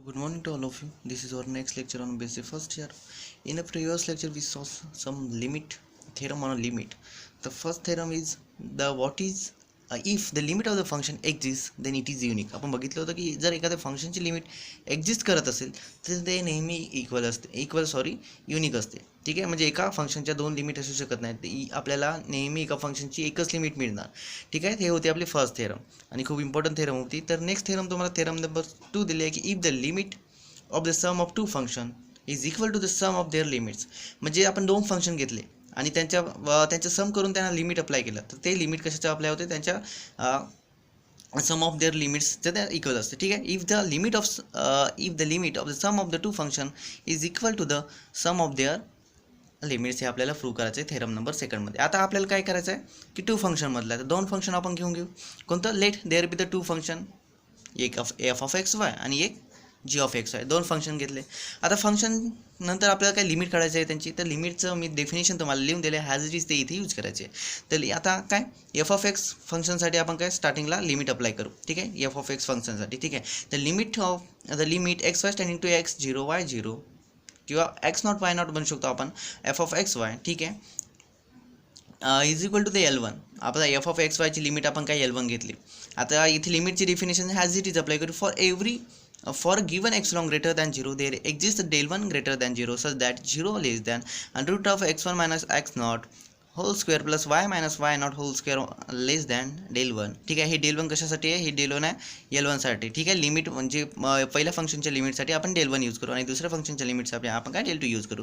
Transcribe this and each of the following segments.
Good morning to all of you. This is our next lecture on basic first year. In a previous lecture, we saw some limit theorem on a limit. The first theorem is the what is if the limit of the function exists, then it is unique. आपण बघितलं होतं की जर एखाद्या फंक्शनची limit exist करत असेल तर ते नेहमी युनिक असते. ठीक आहे, म्हणजे एका फंक्शनच्या दोन लिमिट असू शकत नाहीत. आपल्याला नेहमी एका फंक्शनची एकच लिमिट मिळणार. ठीक आहे, हे होते आपले फर्स्ट थेरम आणि खूप इम्पॉर्टंट थेरम होती. तर नेक्स्ट थेरम तुम्हाला थेरम नंबर 2 दिले आहे की if the limit of the sum of two function is equal to the sum of their limits. म्हणजे आपण दोन फंक्शन घेतले आणि त्यांचं सम करून त्यांना लिमिट अप्लाय केलं तर ते लिमिट कशाचं अप्लाय होते, त्यांच्या सम ऑफ देअर लिमिट्सचं त्या इक्वल असते. ठीक आहे, if the limit of the sum of the two function is equal to the sum of their limits, हे आपल्याला प्रूव्ह करायचं आहे थेरम नंबर सेकंडमध्ये. आता आपल्याला काय करायचं आहे की टू फंक्शनमधलं आहे तर दोन फंक्शन आपण घेऊ. कोणतं? Let there be the two function, एक एफ ऑफ एक्स वाय आणि एक जी ऑफ एक्स वाय. दोन फंक्शन घेतले. आता फंक्शन नंतर आपल्याला काय लिमिट काढायचं आहे त्यांची, तर लिमिटचं मी डेफिनेशन तुम्हाला लिहून दिले हॅज इट इज ते इथे यूज करायचे. तर आता काय एफ ऑफ एक्स फंक्शनसाठी आपण काय स्टार्टिंगला लिमिट अप्लाय करू. ठीक आहे, एफ ऑफ एक्स फंक्शनसाठी. ठीक आहे, तर limit x y tending to x 0 y 0 किंवा एक्स नॉट वाय नॉट बनू शकतो आपण एफ ऑफ एक्स वाय. ठीक आहे, is equal to the L1. आपला एफ ऑफ एक्स वायची लिमिट आपण काय L1 घेतली. आता इथे लिमिटची definition as it is apply करू. For given epsilon greater than 0, there exists del 1 greater than 0 such that 0 less than and root of x1 minus x naught whole square plus y minus y naught whole square less than del 1. ठीक आहे, हे del 1 कशासाठी आहे? हे del 1 आहे L1 साठी. ठीक आहे, लिमिट म्हणजे पहिल्या फंक्शनच्या लिमिटसाठी आपण del 1 यूज करू आणि दुसऱ्या फंक्शनच्या लिमिटसाठी आपण काय del 2 यूज करू.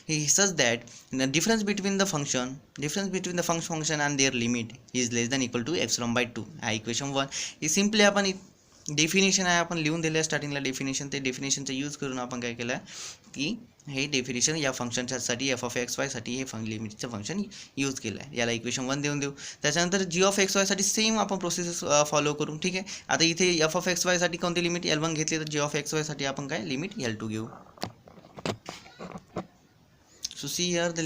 हे such that the difference between the function and their limit is less than equal to epsilon by 2. हा इक्वेशन 1. ही सिम्पली आपण डेफिनेशन आहे, आपण लिहून दिलं आहे स्टार्टिंगला डेफिनेशन. ते डेफिनेशनचा यूज करून आपण काय केलं की हे डेफिनेशन या फंक्शनसाठी एफ ऑफ एक्स वायसाठी हे लिमिटचं फंक्शन यूज केलं आहे. याला इक्वेशन 1 देऊ. त्याच्यानंतर जी ऑफ एक्स वायसाठी सेम आपण प्रोसेस फॉलो करू. ठीक आहे, आता इथे एफ ऑफ एक्स वायसाठी कोणती लिमिट L1 घेतली तर जी ऑफ एक्स वायसाठी आपण काय लिमिट L2 घेऊ. So see here the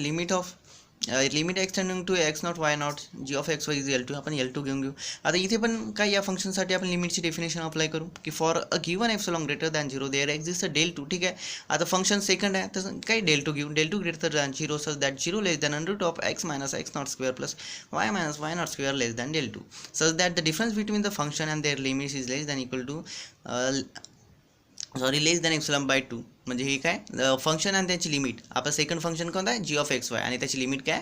limit x tending to x naught y naught g of x y is L2. आपण L2 घेऊ. आता इथे पण काय या फंक्शनसाठी आपण लिमिटची डेफिनेशन अप्लाय करू की for a given epsilon greater than 0 there exist a del 2. ठीक आहे, आता फंक्शन सेकंड आहे तर काय del 2 घेऊ. del 2 greater than 0 such that 0 less than under root of x minus x not square plus Y minus why not square less than del 2 such that the difference between the function and their limits is less than equal to less than epsilon by 2. म्हणजे हे काय function आणि त्याची limit. आपलं second function कोणतं आहे? जी of x Y आणि त्याची लिमिट काय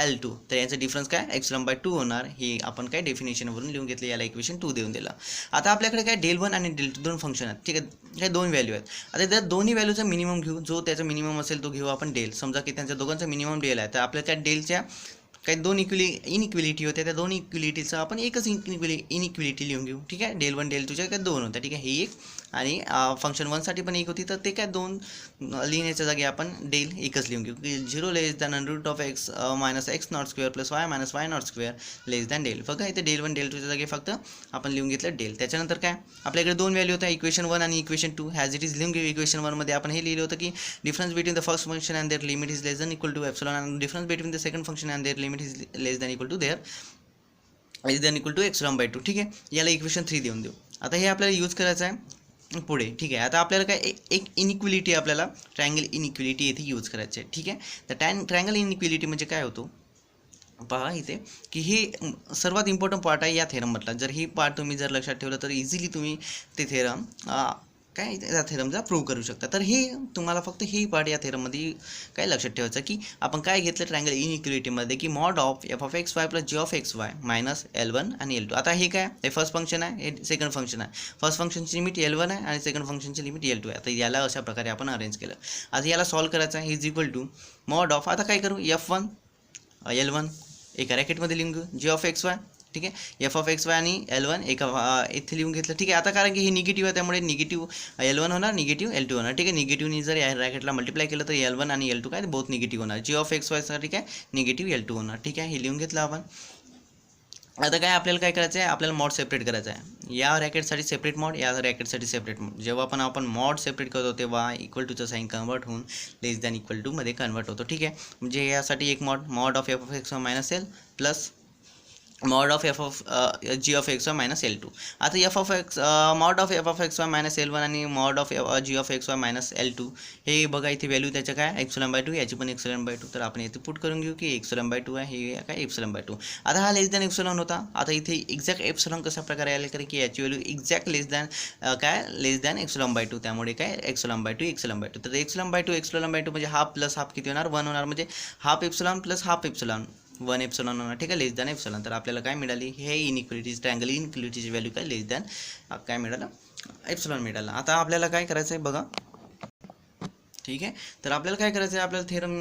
L2. तर यांचा डिफरन्स काय एप्सिलॉन बाय 2 होणार. हे आपण काय डेफिनेशनवरून लिहून घेतले. याला इक्वेशन 2 देऊन दिला. आता आपल्याकडे काय del 1 आणि del 2 दोन फंक्शन आहेत. ठीक आहे, हे दोन व्हॅल्यू आहेत. आता त्या दोन्ही व्हॅल्यूचा मिनिमम घेऊ. जो त्याचा मिनिमम असेल तो घेऊ आपण del. समजा की त्यांच्या दोघांचा मिनिमम del आहे तर आपल्या त्या डेलच्या काही दोन इनइक्विलिटी होत्या. त्या दोन इक्विलिटीचं आपण एकच इनइक्विलिटी लिहून घेऊ. ठीक आहे, del 1 del 2च्या काय दोन होत्या. ठीक आहे, ही एक आणि फंक्शन 1साठी पण एक होती. तर ते काय दोन लिहिण्याच्या जागी आपण del एकच लिहून घेऊ की 0 less than under root of x minus x not square plus Y minus why not square less than del. बघा इथे del 1 del 2च्या जागी फक्त आपण लिहून घेतलं del. त्याच्यानंतर काय आपल्याकडे दोन व्हॅल्यू होत्या इक्वेशन 1 आणि इक्वेशन 2. हॅज इट इज लिहून घेऊ. इक्वेशन 1 मध्ये आपण हे लिहिलं होतं की difference between the first function and their limit is less than equal to epsilon and difference between the second function and their limit is less than equal to epsilon by 2. ठीक आहे, याला equation 3 देऊन देऊ. आता हे आपल्याला use करायचं आहे पुढे. ठीक आहे, आता आपल्याला काय एक इनइक्विलिटी आपल्याला ट्रायंगल इनइक्विलिटी येथे यूज करायचे आहे. ठीक आहे, तर ट्रायंगल इनइक्विलिटी म्हणजे काय होतो पहा इथे की हे सर्वात इम्पॉर्टंट पार्ट आहे या थेरममधला. जर ही पार्ट तुम्ही जर लक्षात ठेवलं तर इझिली तुम्ही ते थेरम काय त्या थेरमचा प्रूव्ह करू शकता. तर हे तुम्हाला फक्त हे पार्ट या थेरममध्ये काय लक्षात ठेवायचं की आपण काय घेतलं ट्रायंगल इनइक्विलिटीमध्ये की mod of F of x y plus g of x Y minus L1 आणि L2. आता हे काय हे फर्स्ट फंक्शन आहे, हे सेकंड फंक्शन आहे. फर्स्ट फंक्शनची लिमिट L1 आहे आणि सेकंड फंक्शनची लिमिट L2 आहे. आता याला अशा प्रकारे आपण अरेंज केलं. आता याला सॉल्व्ह करायचं आहे. Is equal to mod of आता काय करू F1 L1 एका रॅकेटमध्ये लिहून घेऊ जी ऑफ एक्स वाय. ठीक आहे, एफ ऑफ एक्स वाय आणि L1 एका इथे लिहून घेतलं. ठीक आहे, आता कारण की हे निगेटिव्ह आहे त्यामुळे निगेटिव्ह L1 होणार निगेटिव्ह L2 होणार. ठीक आहे, निगेटिव्हनी जर या रॅकेटला मल्टिप्लाय केलं तर L1 आणि L2 काय बोथ निगेटिव्ह होणार. जी ऑफ एक्स वायसाठी काय निगेटिव्ह L2 होणार. ठीक आहे, हे लिहून घेतलं आपण. आता काय आपल्याला काय करायचं आहे आपल्याला मॉड सेपरेट करायचं आहे. या रॅकेटसाठी सेपरेट मॉड, या रॅकेटसाठी सेपरेट मॉड. जेव्हा पण आपण मॉड सेपरेट करतो तेव्हा इक्वल टूचं साईन कन्वर्ट होऊन लेस दॅन इक्वल टूमध्ये कन्वर्ट होतो. ठीक आहे, म्हणजे यासाठी एक mod of F of x Y minus L plus mod of F of g of x Y minus L2. आता f of x mod of F of x Y minus L1 आणि mod of g of x Y minus L2 हे बघा इथे value त्याच्या काय एक्सोलम/2, याची पण एक्सोलम/2. तर आपण इथे पुट करून घेऊ की एक्सोलम/2 आहे, हे काय एक्सोलम/2. आता हा लेस दॅन एप्सिलॉन होता. आता इथे एक्झॅक्ट एप्सिलॉन कशा प्रकारे आले, कारण की याची व्हॅल्यू एक्झॅक्ट लेस दॅन काय लेस दॅन एक्सोलम/2, त्यामुळे काय एक्सोलम/2. तर एक्सोलम/2 म्हणजे हाफ प्लस हाफ किती होणार, 1 होणार. म्हणजे half epsilon plus half epsilon 1 epsilon होणार. ठीक आहे, लेस दॅन एप्सिलॉन. तर आपल्याला काय मिळाली, हे इनइक्वालिटीज ट्रायंगल इनइक्वालिटीची व्हॅल्यू काय लेस दॅन काय मिळालं, एप्सिलॉन मिळाला. आता आपल्याला काय करायचं आहे बघा. ठीक आहे, तर आपल्याला काय करायचं आहे, आपल्याला थेरम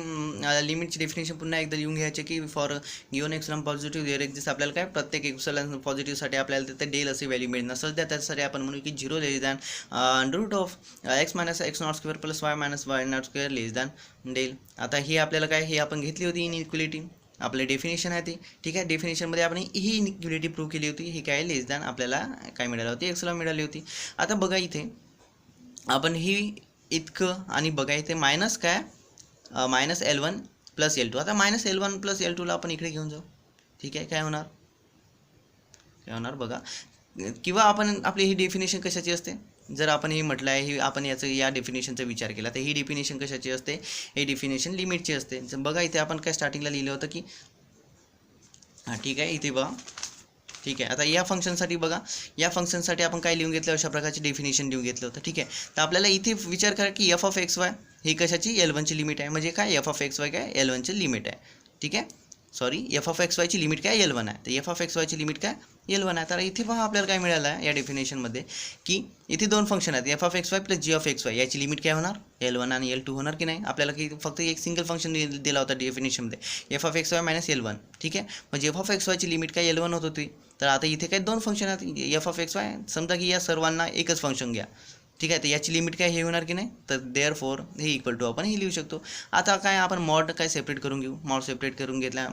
लिमिटची डेफिनेशन पुन्हा एकदा लिहून घ्यायचे की for given epsilon positive there exist. आपल्याला काय प्रत्येक एक्सलॉन पॉझिटिव्हसाठी आपल्याला तिथे डेल असे व्हॅल्यू मिळणार. सध्या त्यासाठी आपण म्हणू की 0 less than root of x minus x not square plus Y minus why not square less than del. आता ही आपल्याला काय, हे आपण घेतली होती इनइक्वालिटी, आपले डेफिनेशन आहे ती. ठीक आहे, डेफिनेशनमध्ये आपण ही इनइक्वालिटी प्रूव्ह केली होती. ही काय लेस दॅन आपल्याला काय मिळाली होती, एक्सलॉन मिळाली होती. आता बघा इथे आपण ही इतकं आणि बघा इथे मायनस काय मायनस L1 प्लस L2. आता मायनस L1 प्लस L2ला आपण इकडे घेऊन जाऊ. ठीक आहे, काय होणार बघा. किंवा आपण आपली ही डेफिनेशन कशाची असते, जर आपण हे म्हटलं आहे, ही आपण या डेफिनेशनचा विचार केला तर ही डेफिनेशन कशाची असते, ही डेफिनेशन लिमिटची असते. बघा इथे आपण काय स्टार्टिंगला लिहिलं होतं की ठीक आहे, इथे बघा. ठीक आहे, आता या फंक्शनसाठी बघा, या फंक्शनसाठी आपण काय लिहून घेतलं, अशा प्रकारची डेफिनेशन लिहून घेतलं होतं. ठीक आहे, तर आपल्याला इथे विचार करा की एफ ऑफ एक्स वाय ही कशाची L1ची लिमिट आहे. म्हणजे काय एफ ऑफ एक्स वाय काय L1ची लिमिट आहे. ठीक आहे, सॉरी एफ ऑफ एक्स वायची लिमिट काय L1 आहे. तर एफ ऑफ एक्स वायची लिमिट काय L1 आहे. तर इथे पहा आपल्याला काय मिळालं आहे या डेफिनेशनमध्ये की इथे दोन फंक्शन आहेत, f of x y plus g of x y. याची लिमिट काय होणार, L1 आणि L2 होणार की नाही. आपल्याला की फक्त एक सिंगल फंक्शन दिला होता डेफिनेशनमध्ये, F of x Y minus L1. ठीक आहे, म्हणजे एफ ऑफ एक्स वायची लिमिट काय L1 होत होती. तर आता इथे काय दोन फंक्शन आहेत एफ ऑफ एक्स वाय. समजा की या सर्वांना एकच फंक्शन घ्या. ठीक आहे, तर याची लिमिट काय हे होणार की नाही. तर देअर फोर हे इक्वल टू आपण हे लिहू शकतो. आता काय आपण मॉड काय सेपरेट करून घेऊ, मॉड सेपरेट करून घेतला,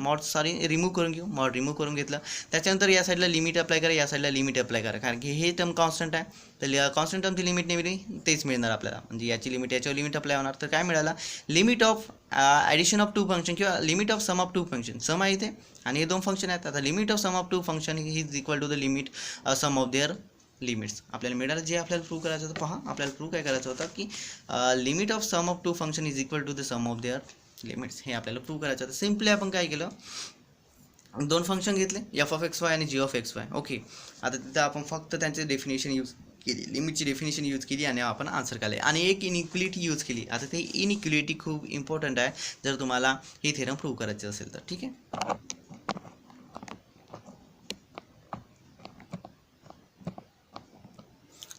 रिमूव्ह करून घेऊ, मॉड रिमूव्ह करून घेतलं. त्याच्यानंतर या साईडला लिमिट अप्लाय करा, या साईडला लिमिट अप्लाय करा, कारण की हे टर्म कॉन्स्टंट आहे. तर कॉन्स्टंट टर्मची लिमिट नेहमी तेच मिळणार आपल्याला. म्हणजे याची लिमिट याच्यावर लिमिट अप्लाय होणार. तर काय मिळाला, limit of addition of 2 function किंवा limit of sum of 2 function. Sum आहे इथे आणि हे दोन फंक्शन आहेत. आता limit of sum of 2 function ही is equal to the limit sum of their limits. आपल्याला मिळालं जे आपल्याला प्रूव्ह करायचं होतं. पहा आपल्याला प्रूव्ह काय करायचं होतं की limit of sum of 2 function is equal to the sum of their limits. हे आपल्याला प्रूव्ह करायचं होतं. सिम्पली आपण काय केलं, दोन फंक्शन घेतले एफ ऑफ एक्स वाय आणि g of x Y. Okay, आता तिथं आपण फक्त त्यांचे डेफिनेशन यूज केली, लिमिटची डेफिनेशन यूज केली आणि आपण आन्सर काढले आणि एक इनइक्वालिटी यूज केली. आता ते इनइक्वालिटी खूप इम्पॉर्टंट आहे जर तुम्हाला ही थेरम प्रूव्ह करायची असेल तर. ठीक आहे,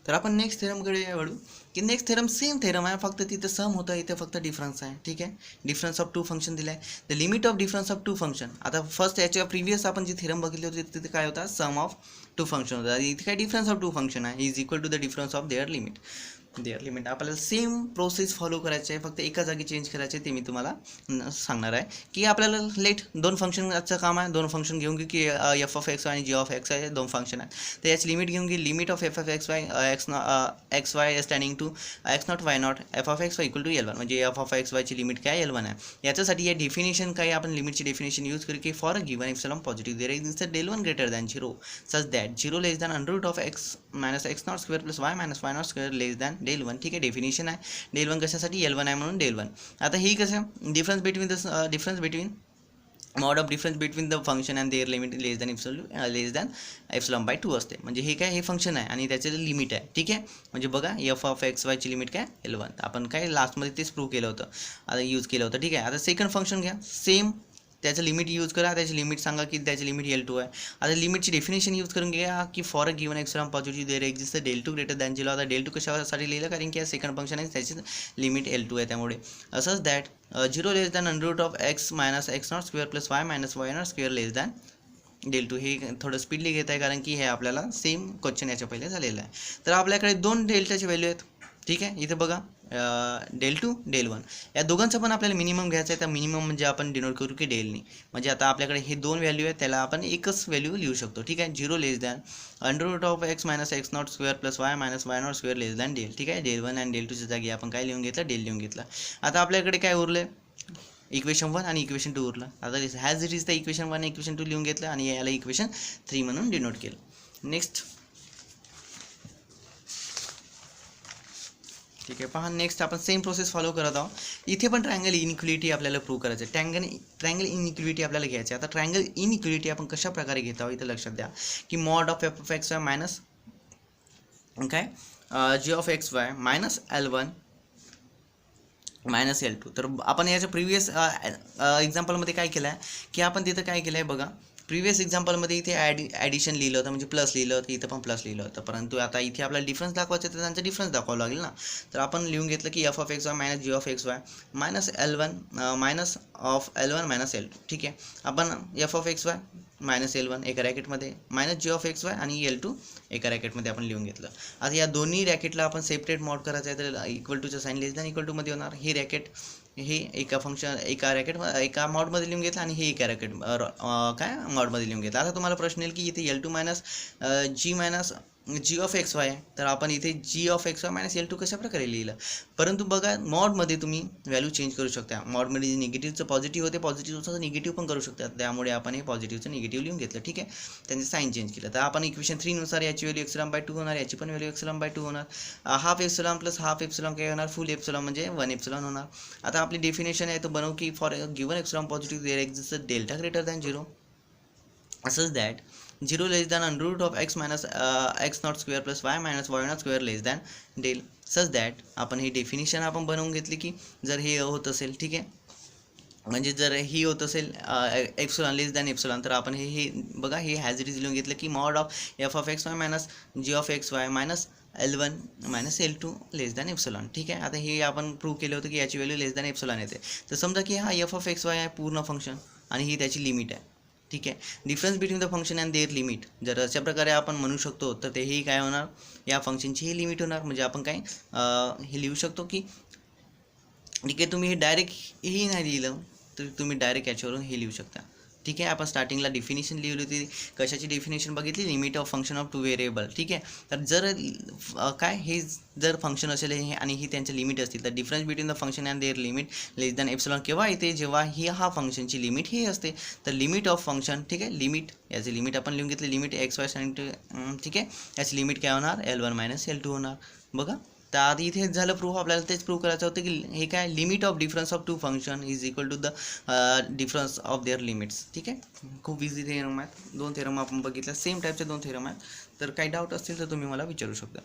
तर आपण नेक्स्ट थेरमकडे वळू की नेक्स्ट थेरम सेम थेरम आहे, फक्त तिथं सम होतं, इथे फक्त डिफरन्स आहे. ठीक आहे, डिफरन्स ऑफ 2 फंक्शन दिलं आहे. The limit of difference of 2 function. आता फर्स्ट याच्या प्रिव्हियस आपण जे थेरम बघितले होते तिथे काय होता, सम ऑफ 2 फंक्शन होता. इथे काय डिफरन्स ऑफ 2 फंक्शन आहे, is equal to the difference of their limit. आपल्याला सेम प्रोसेस फॉलो करायचे आहे, फक्त एका जागी चेंज करायचे. ते मी तुम्हाला सांगणार आहे की आपल्याला लेट दोन फंक्शनचं काम आहे. दोन फंक्शन घेऊन घेऊ की एफ ऑफ एक्स वाय आणि जी ऑफ एक्स वाय दोन फंक्शन आहेत. तर याची लिमिट घेऊन घे, limit of F of x y x y tending to x naught y naught f of x y equal to L1. म्हणजे F of x वायची limit काय L1 आहे. याच्यासाठी या डेफिनेशन काय आपण लिमिटची डेफिनेशन यूज करू की for a given epsilon positive there exist del 1 greater than 0 such that 0 less than under root of x minus x not square plus Y minus why not square less than del 1. ठीक आहे, definition आहे. Del 1 कशासाठी L1 आहे म्हणून del 1. आता ही कसं difference between mod of difference between the function and their limit less than एप्सिलॉन/2 असते. म्हणजे हे काय, हे फंक्शन आहे आणि त्याचे लिमिट आहे. ठीक आहे, म्हणजे बघा एफ ऑफ एक्स वायची लिमिट काय L1. आपण काय लास्टमध्ये तेच प्रूव्ह केलं होतं, आता यूज केलं होतं. ठीक आहे, आता सेकंड फंक्शन घ्या, सेम त्याचं लिमिट यूज करा, त्याची लिमिट सांगा की त्याची लिमिट L2 आहे. आता लिमिटची डेफिनेशन यूज करून घ्या की for a given epsilon positive there exist del 2 greater than 0. आता डेल 2 कशासाठी लिहिलं, कारण की सेकंड फंक्शन आहे त्याची लिमिट L2 आहे. त्यामुळे असंच that 0 less than under root of x minus x not square plus Y minus why not square less than del 2. हे थोडं स्पीडली घेत आहे कारण की हे आपल्याला सेम क्वेश्चन याच्या पहिले झालेलं आहे. तर आपल्याकडे दोन डेल्टाचे व्हॅल्यू आहेत. ठीक आहे, इथे बघा डेल 2 डेल 1 या दोघांचं पण आपल्याला मिनिमम घ्यायचं आहे. त्या मिनिमम म्हणजे आपण डिनोट करू की डेलनी. म्हणजे आता आपल्याकडे हे दोन व्हॅल्यू आहेत, त्याला आपण एकच व्हॅल्यू लिहू शकतो. ठीक आहे, 0 less than under root of x minus x not square plus Y minus why not square less than del. ठीक आहे, डेल 1 आणि डेल 2च्या जागी आपण काय लिहून घेतलं, डेल लिहून घेतला. आता आपल्याकडे काय उरले, इक्वेशन 1 आणि इक्वेशन 2 उरलं. आता has it is the equation 1 equation 2 लिहून घेतलं आणि याला इक्वेशन 3 म्हणून डिनोट केलं. नेक्स्ट ठीक आहे, पहा नेक्स्ट आपण सेम प्रोसेस फॉलो करत आहोत. इथे पण ट्रायंगल इनइक्वालिटी आपल्याला प्रूव्ह करायचं आहे. ट्रायंगल इनइक्वालिटी आपल्याला घ्यायची आहे. आता ट्रायंगल इनइक्वालिटी आपण कशा प्रकारे घेत आहोत इथं लक्षात द्या की mod of F of x Y minus काय G of x Y minus L1 minus L2. तर आपण याच्या प्रिव्हियस एक्झाम्पलमध्ये काय केलं आहे की आपण तिथं काय केलं आहे बघा. प्रिव्हियस एक्झाम्पलमध्ये इथे ॲडिशन लिहिलं होतं म्हणजे प्लस लिहिलं होतं, इथं पण प्लस लिहिलं होतं. परंतु आता इथे आपल्याला डिफरन्स दाखवायचं तर त्यांचा डिफरन्स दाखवावं लागेल ना. तर आपण लिहून घेतलं की F of x Y minus G of x Y minus L1 minus of L1 minus L2. ठीक आहे, आपण F of x Y minus L1 एका रॅकेटमध्ये minus G of x Y आणि L2 एका रॅकेटमध्ये आपण लिहून घेतलं. आता या दोन्ही रॅकेटला आपण सेपरेट मॉड करायचं आहे तर इक्वल टूचं साईन लेस दॅन इक्वल टूमध्ये होणार. हे रॅकेट हे एका मॉडमध्ये लिहून घेतलं आणि हे एका रॅकेट काय मॉडमध्ये लिहून घेतलं. आता तुम्हाला प्रश्न येईल की इथे L2 minus G of x Y आहे, तर आपण इथे G of x Y minus L2 कशा प्रकारे लिहिलं. परंतु बघा मॉडमध्ये तुम्ही व्हॅल्यू चेंज करू शकता. मॉडमध्ये निगेटिव्हचं पॉझिटिव्ह होते, पॉझिटिव्हचं निगेटिव्ह पण करू शकतात. त्यामुळे आपण हे पॉझिटिव्हचं निगेटिव्ह लिहून घेतलं. ठीक आहे, त्यांचे साईन चेंज केलं. तर आपण इक्वेशन 3 नुसार याची व्हॅल्यू ε/2 होणार, याची पण व्हॅल्यू ε/2 होणार. Half epsilon plus half epsilon काय होणार, फुल एप्सिलॉन म्हणजे 1 एप्सिलॉन होणार. आता आपली डेफिनेशन आहे तो बनवू की for given epsilon positive there exist delta greater than 0 such that 0 less than under root of x minus x naught square plus y minus y naught square less than del such that आपण ही definition आपण बनवून घेतली की जर हे होत असेल, ठीक आहे, म्हणजे जर ही होत असेल एप्सिलॉन लेस दॅन एप्सिलॉन, तर आपण हे बघा हे हॅज इट इज लिहून घेतलं की mod of F of x Y minus G of x Y minus L1 minus L2 less than epsilon. ठीक आहे, आता हे आपण प्रूव्ह केलं होतं की याची व्हॅल्यू लेस दॅन एप्सिलॉन येते. तर समजा की हा एफ ऑफ एक्स वाय आहे पूर्ण फंक्शन आणि ही त्याची लिमिट आहे. ठीक आहे, difference between the function and their limit जर अशा प्रकारे आपण म्हणू शकतो तर तेही काय होणार, या फंक्शनची ही लिमिट होणार. म्हणजे आपण काय हे लिहू शकतो की ठीक आहे, तुम्ही हे डायरेक्ट ही नाही लिहिलं तर तुम्ही डायरेक्ट याच्यावरून हे लिहू शकता. ठीक आहे, आपण स्टार्टिंगला डेफिनेशन लिहिली होती. कशाची डेफिनेशन बघितली, limit of function of 2 variable. ठीक आहे, तर जर काय हे जर फंक्शन असेल हे आणि ही त्यांची लिमिट असतील तर difference between the function and their limit less than epsilon केव्हा येते, जेव्हा ही हा फंक्शनची लिमिट ही असते. तर लिमिट ऑफ फंक्शन, ठीक आहे, लिमिट याची लिमिट आपण लिहून घेतली लिमिट एक्स वाय साइन. ठीक आहे, याची लिमिट काय होणार L1 मायनस L2 होणार. बघा, तर आधी इथे झालं प्रूफ, आपल्याला तेच प्रूव्ह करायचं होतं की हे काय limit of difference of 2 function is equal to the difference of their limits. ठीक आहे, खूप इझी थेरम आहेत. 2 थेरम आपण बघितल्या, सेम टाईपचे 2 थेरम आहेत. तर काही डाऊट असतील तर तुम्ही मला विचारू शकता.